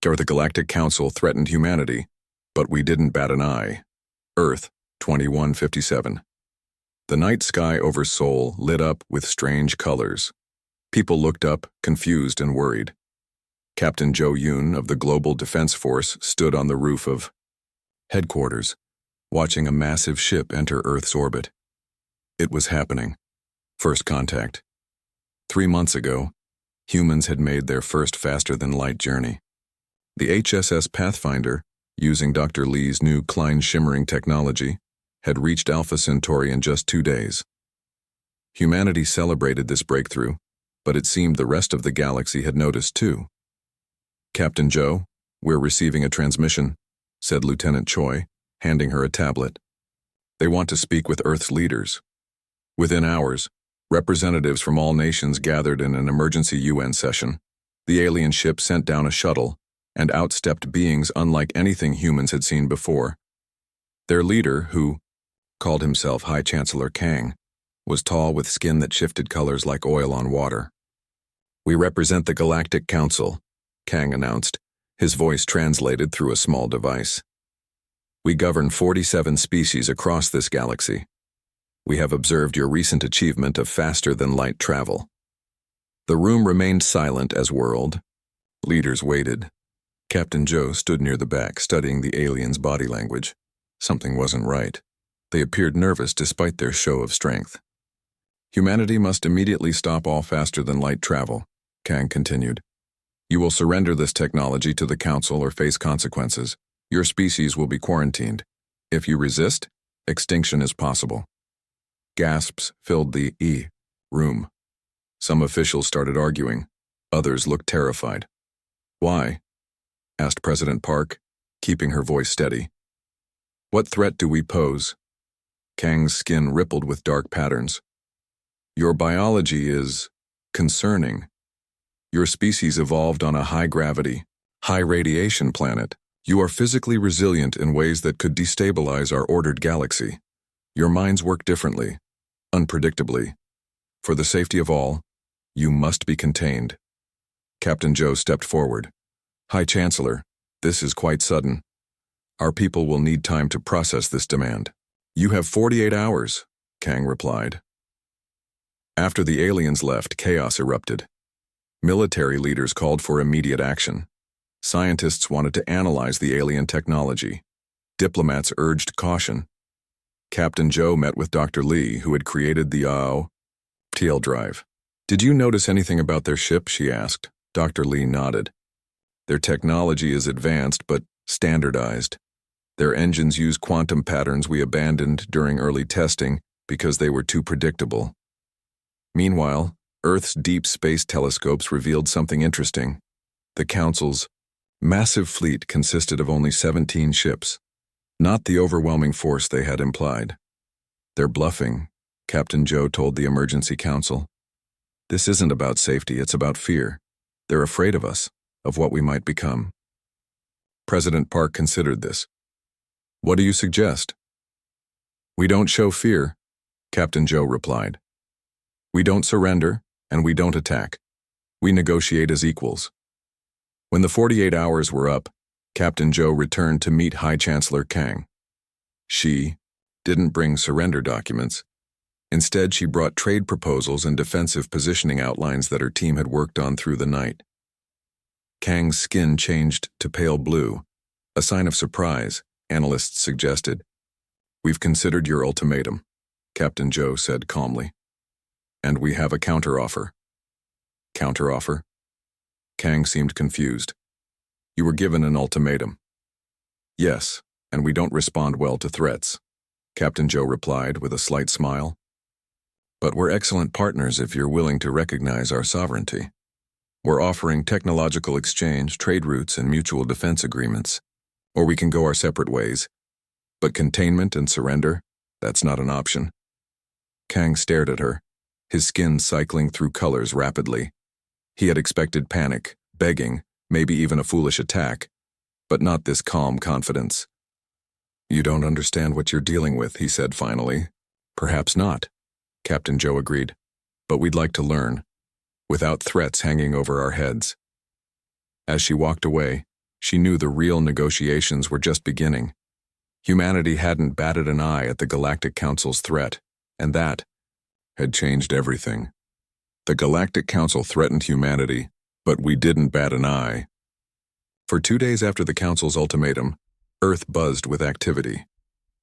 The Galactic Council threatened humanity, but we didn't bat an eye. Earth, 2157. The night sky over Seoul lit up with strange colors. People looked up, confused and worried. Captain Jo Yoon of the Global Defense Force stood on the roof of headquarters, watching a massive ship enter Earth's orbit. It was happening. First contact. 3 months ago, humans had made their first faster-than-light journey. The HSS Pathfinder, using Dr. Lee's new Klein shimmering technology, had reached Alpha Centauri in just 2 days. Humanity celebrated this breakthrough, but it seemed the rest of the galaxy had noticed too. "Captain Jo, we're receiving a transmission," said Lieutenant Choi, handing her a tablet. "They want to speak with Earth's leaders." Within hours, representatives from all nations gathered in an emergency UN session. The alien ship sent down a shuttle, and outstepped beings unlike anything humans had seen before. Their leader, who called himself High Chancellor Kang, was tall with skin that shifted colors like oil on water. "We represent the Galactic Council," Kang announced, his voice translated through a small device. "We govern 47 species across this galaxy. We have observed your recent achievement of faster-than-light travel." The room remained silent as world leaders waited. Captain Jo stood near the back, studying the aliens' body language. Something wasn't right. They appeared nervous despite their show of strength. "Humanity must immediately stop all faster-than-light travel," Kang continued. "You will surrender this technology to the Council or face consequences. Your species will be quarantined. If you resist, extinction is possible." Gasps filled the room. Some officials started arguing. Others looked terrified. "Why?" asked President Park, keeping her voice steady. "What threat do we pose?" Kang's skin rippled with dark patterns. "Your biology is concerning. Your species evolved on a high-gravity, high-radiation planet. You are physically resilient in ways that could destabilize our ordered galaxy. Your minds work differently, unpredictably. For the safety of all, you must be contained." Captain Jo stepped forward. "High Chancellor, this is quite sudden. Our people will need time to process this demand." "You have 48 hours, Kang replied. After the aliens left, chaos erupted. Military leaders called for immediate action. Scientists wanted to analyze the alien technology. Diplomats urged caution. Captain Jo met with Dr. Lee, who had created the TL drive. "Did you notice anything about their ship?" she asked. Dr. Lee nodded. "Their technology is advanced but standardized. Their engines use quantum patterns we abandoned during early testing because they were too predictable." Meanwhile, Earth's deep space telescopes revealed something interesting. The Council's massive fleet consisted of only 17 ships, not the overwhelming force they had implied. "They're bluffing," Captain Jo told the Emergency Council. "This isn't about safety, it's about fear. They're afraid of us, of what we might become." President Park considered this. "What do you suggest?" "We don't show fear," Captain Jo replied. "We don't surrender, and we don't attack. We negotiate as equals." When the 48 hours were up, Captain Jo returned to meet High Chancellor Kang. She didn't bring surrender documents. Instead, she brought trade proposals and defensive positioning outlines that her team had worked on through the night. Kang's skin changed to pale blue, a sign of surprise, analysts suggested. "We've considered your ultimatum," Captain Jo said calmly. "And we have a counteroffer." "Counteroffer?" Kang seemed confused. "You were given an ultimatum." "Yes, and we don't respond well to threats," Captain Jo replied with a slight smile. "But we're excellent partners if you're willing to recognize our sovereignty. We're offering technological exchange, trade routes, and mutual defense agreements. Or we can go our separate ways. But containment and surrender, that's not an option." Kang stared at her, his skin cycling through colors rapidly. He had expected panic, begging, maybe even a foolish attack, but not this calm confidence. "You don't understand what you're dealing with," he said finally. "Perhaps not," Captain Jo agreed. "But we'd like to learn, without threats hanging over our heads." As she walked away, She knew the real negotiations were just beginning. Humanity hadn't batted an eye at the Galactic Council's threat, and that had changed everything. The Galactic Council threatened humanity, but we didn't bat an eye. For 2 days after the Council's ultimatum, Earth buzzed with activity.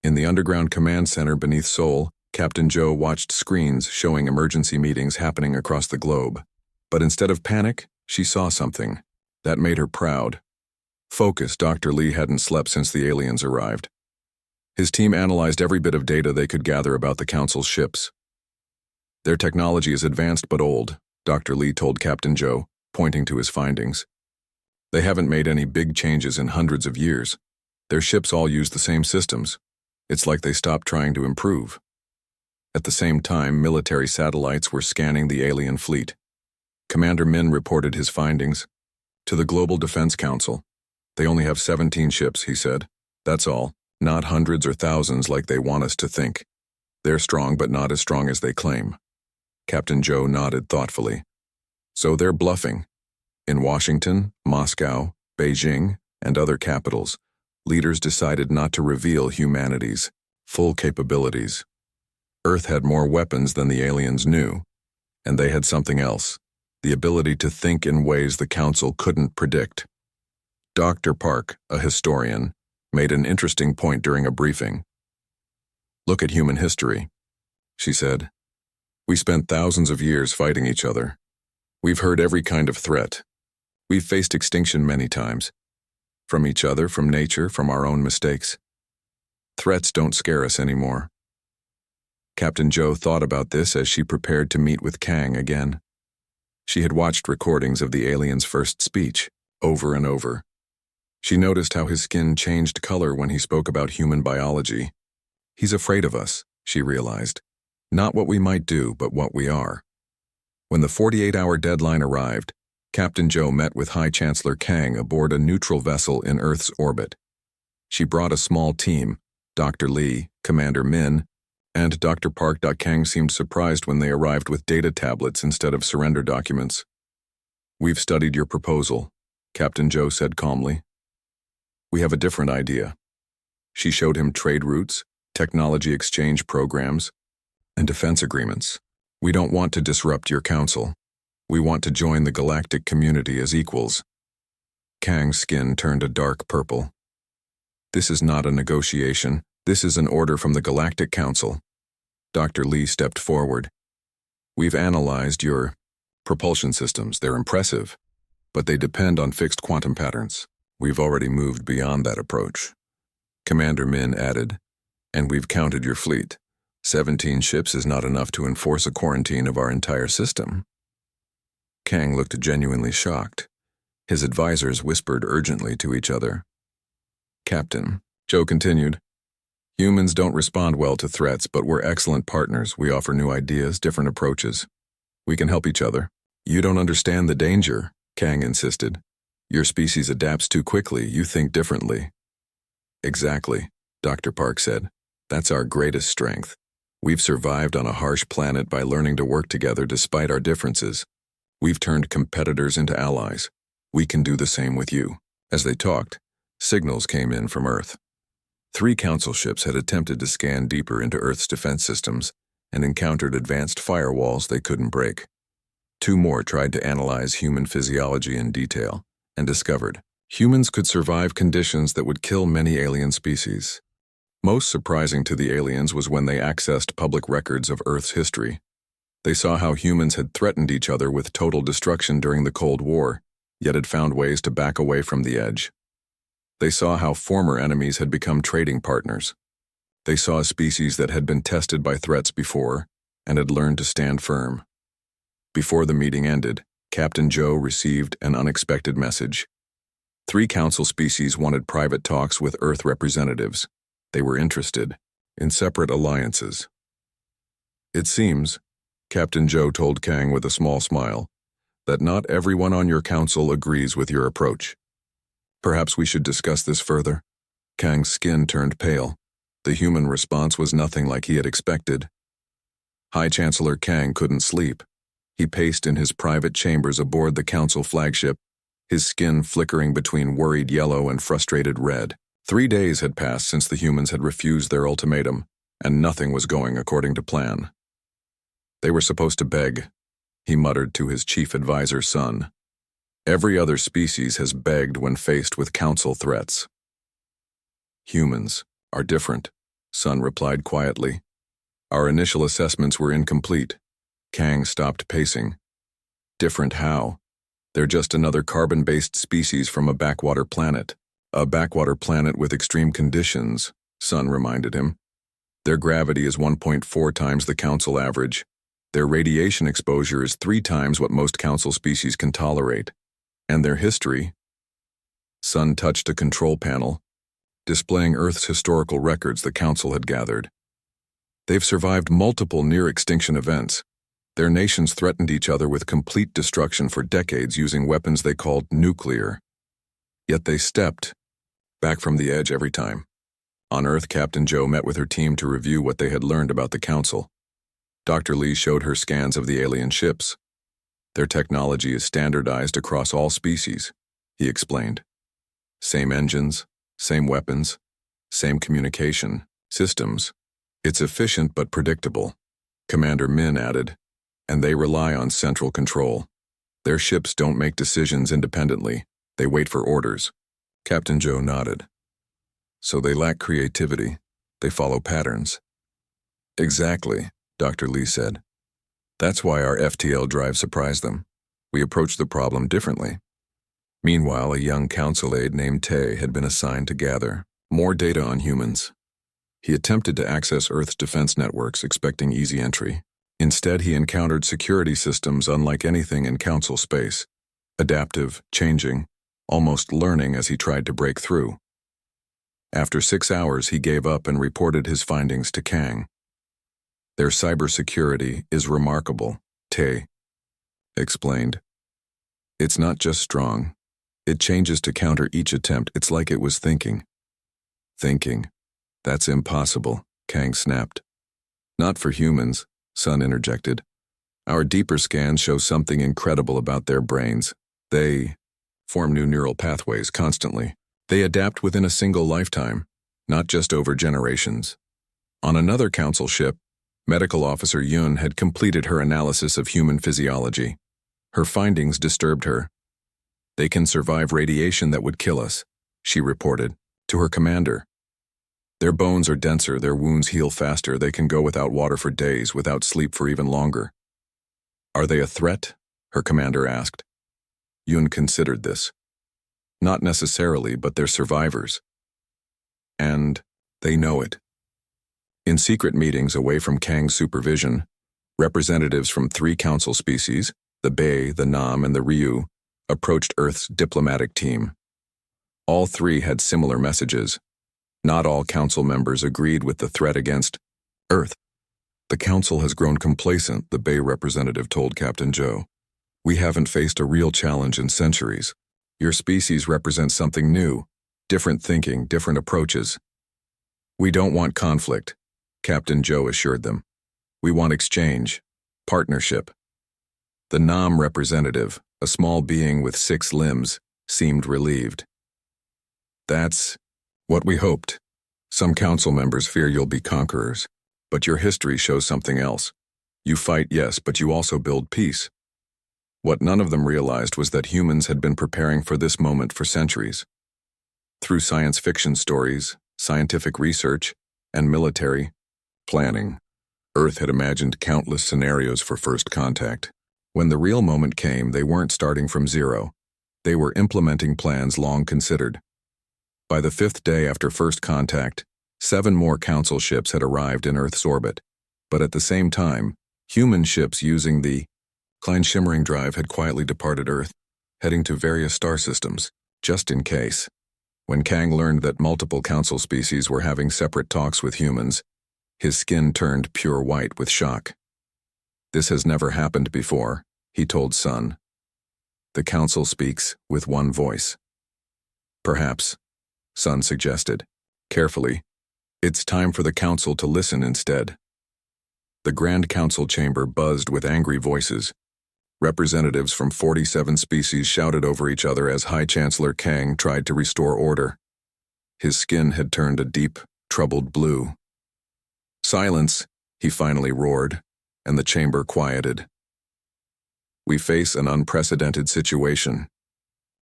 In the underground command center beneath Sol, Captain Joe watched screens showing emergency meetings happening across the globe. But instead of panic, she saw something that made her proud. Focus. Dr. Lee hadn't slept since the aliens arrived. His team analyzed every bit of data they could gather about the Council's ships. Their technology is advanced but old, Dr. Lee told Captain Joe, pointing to his findings. They haven't made any big changes in hundreds of years. Their ships all use the same systems. It's like they stopped trying to improve. At the same time, military satellites were scanning the alien fleet. Commander Min reported his findings to the Global Defense Council. They only have 17 ships, he said. That's all, not hundreds or thousands like they want us to think. They're strong, but not as strong as they claim. Captain Joe nodded thoughtfully. So they're bluffing. In Washington, Moscow, Beijing, and other capitals, leaders decided not to reveal humanity's full capabilities. Earth had more weapons than the aliens knew, and they had something else, the ability to think in ways the Council couldn't predict. Dr. Park, a historian, made an interesting point during a briefing. Look at human history, she said. We spent thousands of years fighting each other. We've heard every kind of threat. We've faced extinction many times. From each other, from nature, from our own mistakes. Threats don't scare us anymore. Captain Joe thought about this as she prepared to meet with Kang again. She had watched recordings of the alien's first speech, over and over. She noticed how his skin changed color when he spoke about human biology. He's afraid of us, she realized. Not what we might do, but what we are. When the 48-hour deadline arrived, Captain Joe met with High Chancellor Kang aboard a neutral vessel in Earth's orbit. She brought a small team, Dr. Lee, Commander Min, and Dr. Park. Kang seemed surprised when they arrived with data tablets instead of surrender documents. We've studied your proposal, Captain Joe said calmly. We have a different idea. She showed him trade routes, technology exchange programs, and defense agreements. We don't want to disrupt your council. We want to join the galactic community as equals. Kang's skin turned a dark purple. This is not a negotiation. This is an order from the Galactic Council. Dr. Lee stepped forward. We've analyzed your propulsion systems. They're impressive, but they depend on fixed quantum patterns. We've already moved beyond that approach. Commander Min added, and we've counted your fleet. 17 ships is not enough to enforce a quarantine of our entire system. Kang looked genuinely shocked. His advisors whispered urgently to each other. Captain, Joe continued, humans don't respond well to threats, but we're excellent partners. We offer new ideas, different approaches. We can help each other. You don't understand the danger, Kang insisted. Your species adapts too quickly. You think differently. Exactly, Dr. Park said. That's our greatest strength. We've survived on a harsh planet by learning to work together despite our differences. We've turned competitors into allies. We can do the same with you. As they talked, signals came in from Earth. 3 council ships had attempted to scan deeper into Earth's defense systems and encountered advanced firewalls they couldn't break. 2 more tried to analyze human physiology in detail and discovered humans could survive conditions that would kill many alien species. Most surprising to the aliens was when they accessed public records of Earth's history. They saw how humans had threatened each other with total destruction during the Cold War, yet had found ways to back away from the edge. They saw how former enemies had become trading partners. They saw a species that had been tested by threats before and had learned to stand firm. Before the meeting ended, Captain Joe received an unexpected message. 3 council species wanted private talks with Earth representatives. They were interested in separate alliances. It seems, Captain Joe told Kang with a small smile, that not everyone on your council agrees with your approach. Perhaps we should discuss this further. Kang's skin turned pale. The human response was nothing like he had expected. High Chancellor Kang couldn't sleep. He paced in his private chambers aboard the council flagship, his skin flickering between worried yellow and frustrated red. 3 days had passed since the humans had refused their ultimatum, and nothing was going according to plan. They were supposed to beg, he muttered to his chief advisor's son. Every other species has begged when faced with council threats. Humans are different, Sun replied quietly. Our initial assessments were incomplete. Kang stopped pacing. Different how? They're just another carbon-based species from a backwater planet. A backwater planet with extreme conditions, Sun reminded him. Their gravity is 1.4 times the council average. Their radiation exposure is 3 times what most council species can tolerate. And their history? Sun touched a control panel, displaying Earth's historical records the council had gathered. They've survived multiple near-extinction events. Their nations threatened each other with complete destruction for decades using weapons they called nuclear. Yet they stepped back from the edge every time. On Earth, Captain Joe met with her team to review what they had learned about the council. Dr. Lee showed her scans of the alien ships. Their technology is standardized across all species, he explained. Same engines, same weapons, same communication systems. It's efficient but predictable, Commander Min added, and they rely on central control. Their ships don't make decisions independently, they wait for orders. Captain Joe nodded. So they lack creativity, they follow patterns. Exactly, Dr. Lee said. That's why our FTL drive surprised them. We approached the problem differently. Meanwhile, a young council aide named Tay had been assigned to gather more data on humans. He attempted to access Earth's defense networks, expecting easy entry. Instead, he encountered security systems unlike anything in council space. Adaptive, changing, almost learning as he tried to break through. After 6 hours, he gave up and reported his findings to Kang. Their cybersecurity is remarkable, Tay explained. It's not just strong. It changes to counter each attempt. It's like it was thinking. Thinking. That's impossible, Kang snapped. Not for humans, Sun interjected. Our deeper scans show something incredible about their brains. They form new neural pathways constantly. They adapt within a single lifetime, not just over generations. On another council ship, Medical Officer Yun had completed her analysis of human physiology. Her findings disturbed her. They can survive radiation that would kill us, she reported, to her commander. Their bones are denser, their wounds heal faster, they can go without water for days, without sleep for even longer. Are they a threat? Her commander asked. Yun considered this. Not necessarily, but they're survivors. And they know it. In secret meetings away from Kang's supervision, representatives from 3 council species, the Bei, the Nam, and the Ryu, approached Earth's diplomatic team. All 3 had similar messages. Not all council members agreed with the threat against Earth. The council has grown complacent, the Bei representative told Captain Joe. We haven't faced a real challenge in centuries. Your species represents something new, different thinking, different approaches. We don't want conflict, Captain Joe assured them. We want exchange, partnership. The Nam representative, a small being with 6 limbs, seemed relieved. That's what we hoped. Some council members fear you'll be conquerors, but your history shows something else. You fight, yes, but you also build peace. What none of them realized was that humans had been preparing for this moment for centuries. Through science fiction stories, scientific research, and military planning, Earth had imagined countless scenarios for first contact. When the real moment came, they weren't starting from zero. They were implementing plans long considered. By the 5th day after first contact, 7 more council ships had arrived in Earth's orbit. But at the same time, human ships using the Klein Shimmering Drive had quietly departed Earth, heading to various star systems, just in case. When Kang learned that multiple council species were having separate talks with humans, his skin turned pure white with shock. This has never happened before, he told Sun. The council speaks with one voice. Perhaps, Sun suggested, carefully, it's time for the council to listen instead. The Grand Council chamber buzzed with angry voices. Representatives from 47 species shouted over each other as High Chancellor Kang tried to restore order. His skin had turned a deep, troubled blue. "Silence," he finally roared, and the chamber quieted. "We face an unprecedented situation.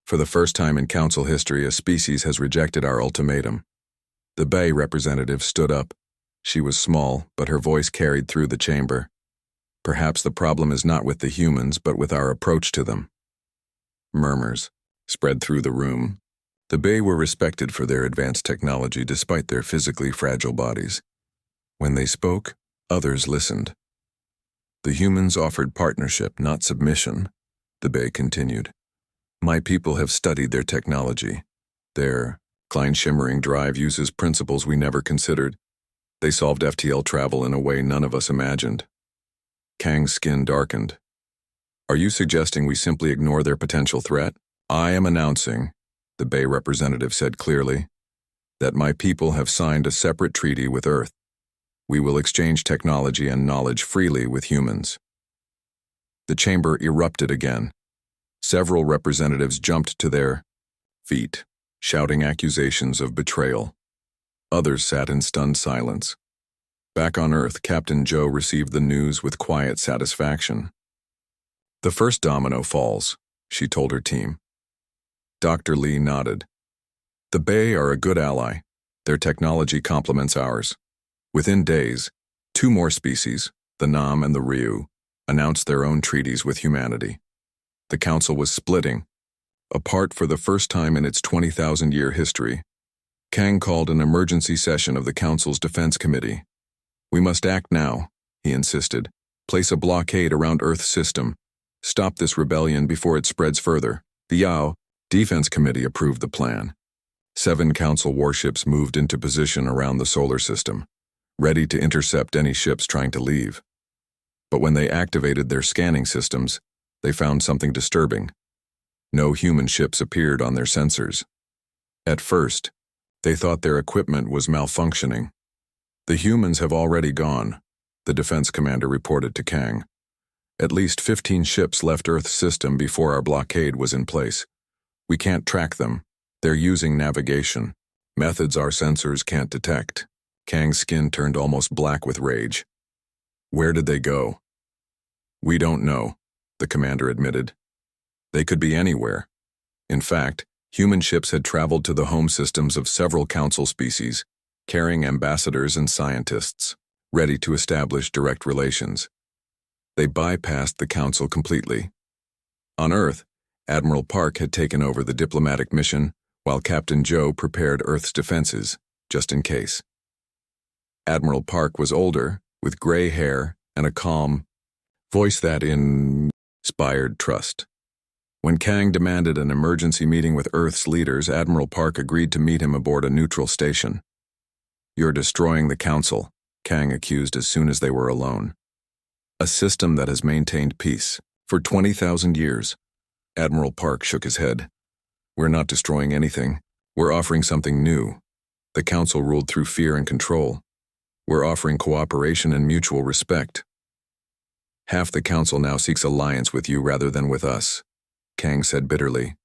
For the first time in Council history, a species has rejected our ultimatum." The Bay representative stood up. She was small, but her voice carried through the chamber. "Perhaps the problem is not with the humans, but with our approach to them." Murmurs spread through the room. The Bay were respected for their advanced technology despite their physically fragile bodies. When they spoke, others listened. "The humans offered partnership, not submission," the Bay continued. "My people have studied their technology. Their Klein-shimmering drive uses principles we never considered. They solved FTL travel in a way none of us imagined." Kang's skin darkened. "Are you suggesting we simply ignore their potential threat?" "I am announcing," the Bay representative said clearly, "that my people have signed a separate treaty with Earth. We will exchange technology and knowledge freely with humans." The chamber erupted again. Several representatives jumped to their feet, shouting accusations of betrayal. Others sat in stunned silence. Back on Earth, Captain Joe received the news with quiet satisfaction. "The first domino falls," she told her team. Dr. Lee nodded. "The Bay are a good ally. Their technology complements ours." Within days, 2 more species, the Nam and the Ryu, announced their own treaties with humanity. The Council was splitting. Apart for the first time in its 20,000-year history, Kang called an emergency session of the Council's Defense Committee. "We must act now," he insisted. "Place a blockade around Earth's system. Stop this rebellion before it spreads further." The Yao Defense Committee approved the plan. 7 Council warships moved into position around the solar system, ready to intercept any ships trying to leave. But when they activated their scanning systems, they found something disturbing. No human ships appeared on their sensors. At first, they thought their equipment was malfunctioning. "The humans have already gone," the defense commander reported to Kang. "At least 15 ships left Earth's system before our blockade was in place. We can't track them. They're using navigation, methods our sensors can't detect." Kang's skin turned almost black with rage. "Where did they go?" "We don't know," the commander admitted. "They could be anywhere." In fact, human ships had traveled to the home systems of several Council species, carrying ambassadors and scientists, ready to establish direct relations. They bypassed the Council completely. On Earth, Admiral Park had taken over the diplomatic mission, while Captain Joe prepared Earth's defenses, just in case. Admiral Park was older, with gray hair and a calm voice that inspired trust. When Kang demanded an emergency meeting with Earth's leaders, Admiral Park agreed to meet him aboard a neutral station. "You're destroying the Council," Kang accused as soon as they were alone. "A system that has maintained peace for 20,000 years. Admiral Park shook his head. "We're not destroying anything. We're offering something new. The Council ruled through fear and control. We're offering cooperation and mutual respect. Half the Council now seeks alliance with you rather than with us," Kang said bitterly.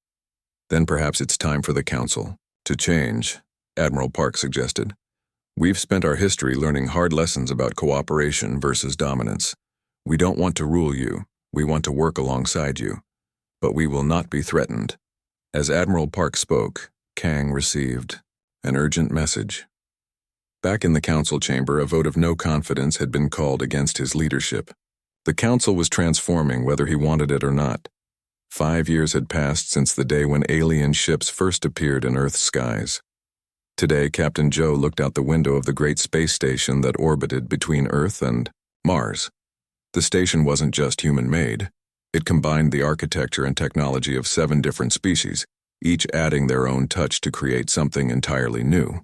"Then perhaps it's time for the Council to change," Admiral Park suggested. "We've spent our history learning hard lessons about cooperation versus dominance. We don't want to rule you. We want to work alongside you. But we will not be threatened." As Admiral Park spoke, Kang received an urgent message. Back in the Council chamber, a vote of no confidence had been called against his leadership. The Council was transforming whether he wanted it or not. 5 years had passed since the day when alien ships first appeared in Earth's skies. Today, Captain Joe looked out the window of the great space station that orbited between Earth and Mars. The station wasn't just human-made. It combined the architecture and technology of 7 different species, each adding their own touch to create something entirely new.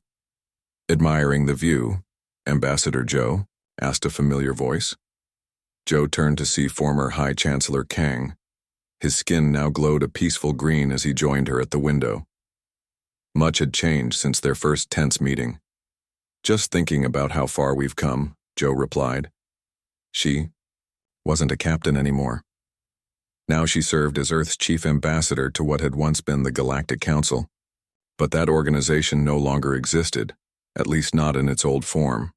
"Admiring the view, Ambassador Joe?" asked a familiar voice. Joe turned to see former High Chancellor Kang. His skin now glowed a peaceful green as he joined her at the window. Much had changed since their first tense meeting. "Just thinking about how far we've come," Joe replied. She wasn't a captain anymore. Now she served as Earth's chief ambassador to what had once been the Galactic Council. But that organization no longer existed, at least not in its old form.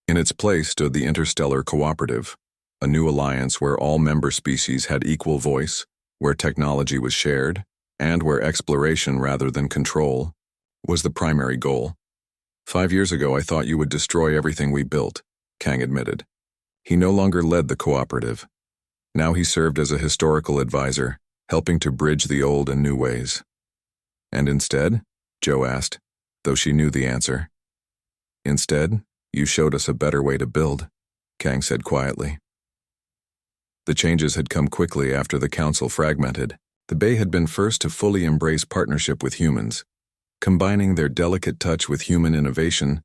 In its place stood the Interstellar Cooperative, a new alliance where all member species had equal voice, where technology was shared, and where exploration rather than control was the primary goal. 5 years ago, I thought you would destroy everything we built, Kang admitted. He no longer led the cooperative. Now he served as a historical advisor, helping to bridge the old and new ways. And instead? Jo asked, though she knew the answer. Instead, you showed us a better way to build, Kang said quietly. The changes had come quickly after the council fragmented. The Bay had been first to fully embrace partnership with humans, combining their delicate touch with human innovation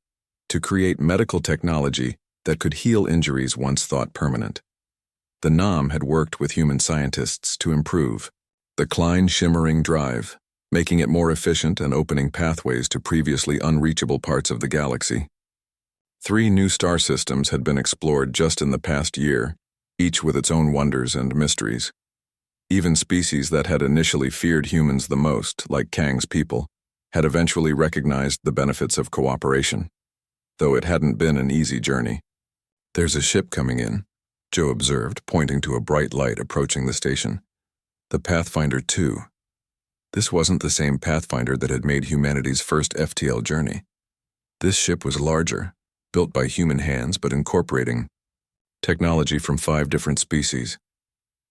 to create medical technology that could heal injuries once thought permanent. The NAM had worked with human scientists to improve the Klein shimmering drive, making it more efficient and opening pathways to previously unreachable parts of the galaxy. 3 new star systems had been explored just in the past year, each with its own wonders and mysteries. Even species that had initially feared humans the most, like Kang's people, had eventually recognized the benefits of cooperation, though it hadn't been an easy journey. There's a ship coming in, Jo observed, pointing to a bright light approaching the station. The Pathfinder 2. This wasn't the same Pathfinder that had made humanity's first FTL journey. This ship was larger, built by human hands but incorporating technology from 5 different species.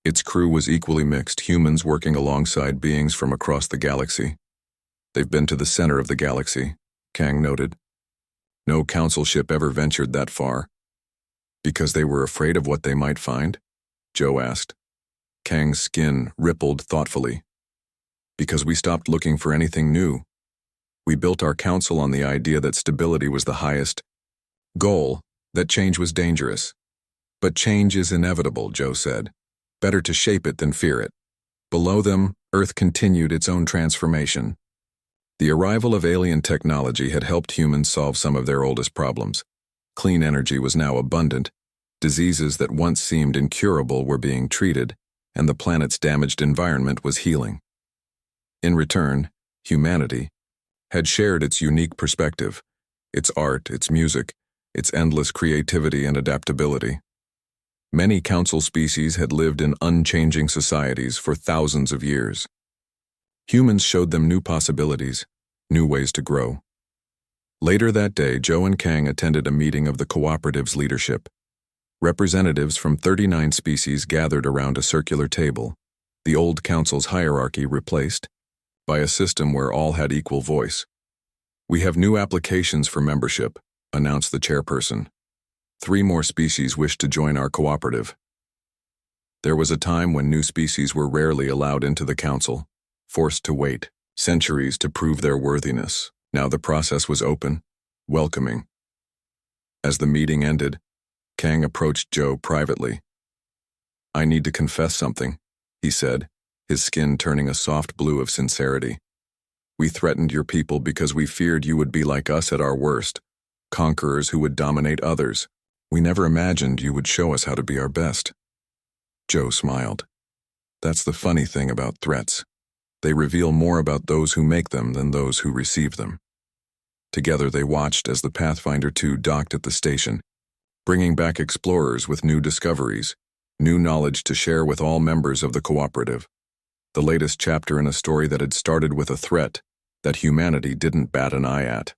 Its crew was equally mixed, humans working alongside beings from across the galaxy. They've been to the center of the galaxy, Kang noted. No council ship ever ventured that far. Because they were afraid of what they might find? Jo asked. Kang's skin rippled thoughtfully. Because we stopped looking for anything new. We built our council on the idea that stability was the highest goal, that change was dangerous. But change is inevitable, Jo said. Better to shape it than fear it. Below them, Earth continued its own transformation. The arrival of alien technology had helped humans solve some of their oldest problems. Clean energy was now abundant, diseases that once seemed incurable were being treated, and the planet's damaged environment was healing. In return, humanity had shared its unique perspective, its art, its music, its endless creativity and adaptability. Many council species had lived in unchanging societies for thousands of years. Humans showed them new possibilities, new ways to grow. Later that day, Jo and Kang attended a meeting of the cooperative's leadership. Representatives from 39 species gathered around a circular table, the old council's hierarchy replaced by a system where all had equal voice. We have new applications for membership, announced the chairperson. 3 more species wished to join our cooperative. There was a time when new species were rarely allowed into the council, forced to wait centuries to prove their worthiness. Now the process was open, welcoming. As the meeting ended, Kang approached Jo privately. I need to confess something, he said, his skin turning a soft blue of sincerity. We threatened your people because we feared you would be like us at our worst, conquerors who would dominate others. We never imagined you would show us how to be our best. Jo smiled. That's the funny thing about threats. They reveal more about those who make them than those who receive them. Together they watched as the Pathfinder 2 docked at the station, bringing back explorers with new discoveries, new knowledge to share with all members of the cooperative. The latest chapter in a story that had started with a threat that humanity didn't bat an eye at.